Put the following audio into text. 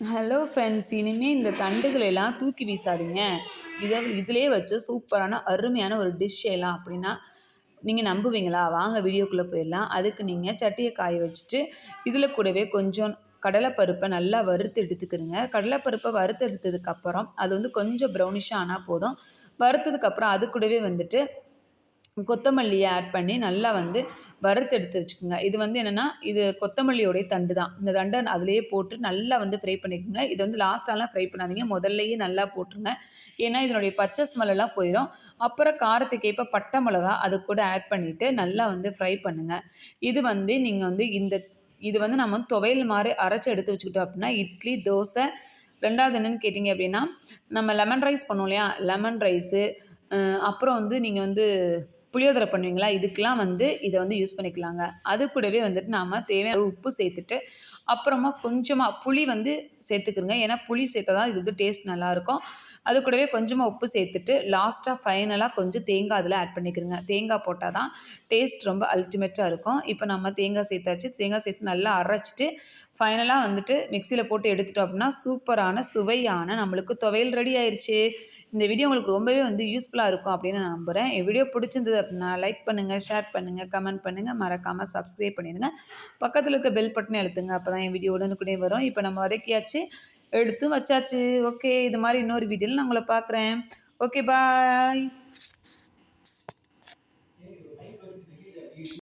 Hello friends, இனிமேல் இந்த தண்டுகளை எல்லாம் தூக்கி வீசாதீங்க. இதிலே வச்சு சூப்பரான அருமையான ஒரு டிஷ் செய்யலாம் அப்படின்னா நீங்கள் நம்புவீங்களா? வாங்க வீடியோக்குள்ளே போயிடலாம். அதுக்கு நீங்கள் சட்டியை காய வச்சுட்டு இதில் கூடவே கொஞ்சம் கடலைப்பருப்பை நல்லா வறுத்து எடுத்துக்கிறங்க. கடலைப்பருப்பை வறுத்து எடுத்ததுக்கப்புறம் அது வந்து கொஞ்சம் ப்ரௌனிஷாக ஆனால் போதும். வறுத்ததுக்கப்புறம் அது கூடவே வந்துட்டு கொத்தமல்லியை ஆட் பண்ணி நல்லா வந்து வறுத்து எடுத்து வச்சுக்கோங்க. இது வந்து என்னென்னா, இது கொத்தமல்லியோடைய தண்டு தான். இந்த தண்டை அதிலேயே போட்டு நல்லா வந்து ஃப்ரை பண்ணிக்கோங்க. இது வந்து லாஸ்ட்டாலாம் ஃப்ரை பண்ணாதீங்க, முதல்லையே நல்லா போட்டுருங்க. ஏன்னா இதனுடைய பச்சை ஸ்மெல்லாம் போயிடும். அப்புறம் காரத்துக்கு ஏற்ப பட்டை மிளகா அது கூட ஆட் பண்ணிவிட்டு நல்லா வந்து ஃப்ரை பண்ணுங்கள். இது வந்து நீங்கள் வந்து இது வந்து நம்ம துவையல் மாதிரி அரைச்சி எடுத்து வச்சுக்கிட்டோம் அப்படின்னா இட்லி, தோசை. 2வது என்னென்னு கேட்டிங்க அப்படின்னா, நம்ம லெமன் ரைஸ் பண்ணுவோம் இல்லையா? லெமன் ரைஸு, அப்புறம் வந்து நீங்கள் வந்து புளியோதரை பண்ணுவீங்களா? இதுக்கெலாம் வந்து இதை வந்து யூஸ் பண்ணிக்கலாங்க. அது கூடவே வந்துட்டு நாம் தேவையான உப்பு சேர்த்துட்டு, அப்புறமா கொஞ்சமாக புளி வந்து சேர்த்துக்குங்க. ஏன்னா புளி சேர்த்தா தான் இது வந்து டேஸ்ட் நல்லாயிருக்கும். அது கூடவே கொஞ்சமாக உப்பு சேர்த்துட்டு லாஸ்ட்டாக ஃபைனலாக கொஞ்சம் தேங்காய் அதில் ஆட் பண்ணிக்கிறங்க. தேங்காய் போட்டால் தான் டேஸ்ட் ரொம்ப அல்டிமேட்டாக இருக்கும். இப்போ நம்ம தேங்காய் சேர்த்தாச்சு. தேங்காய் சேர்த்து நல்லா அரைச்சிட்டு ஃபைனலாக வந்துட்டு மிக்சியில் போட்டு எடுத்துட்டோம் அப்படின்னா சூப்பரான சுவையான நம்மளுக்கு துவையல் ரெடி ஆயிடுச்சு. இந்த வீடியோ உங்களுக்கு ரொம்பவே வந்து யூஸ்ஃபுல்லாக இருக்கும் அப்படின்னு நான் நம்புகிறேன். என் வீடியோ பிடிச்சிருந்தது அப்படின்னா லைக் பண்ணுங்கள், ஷேர் பண்ணுங்கள், கமெண்ட் பண்ணுங்கள், மறக்காமல் சப்ஸ்கிரைப் பண்ணிடுங்க. பக்கத்தில் இருக்க பெல் பட்டனை அழுத்துங்க. அப்போ தான் என் வீடியோ உடனுக்குடனே வரும். இப்போ நம்ம வதக்கியாச்சு, எடுத்தும் வச்சாச்சு. ஓகே, இது மாதிரி இன்னொரு வீடியோவில் நான் உங்களை பார்க்குறேன். ஓகே, பாய்.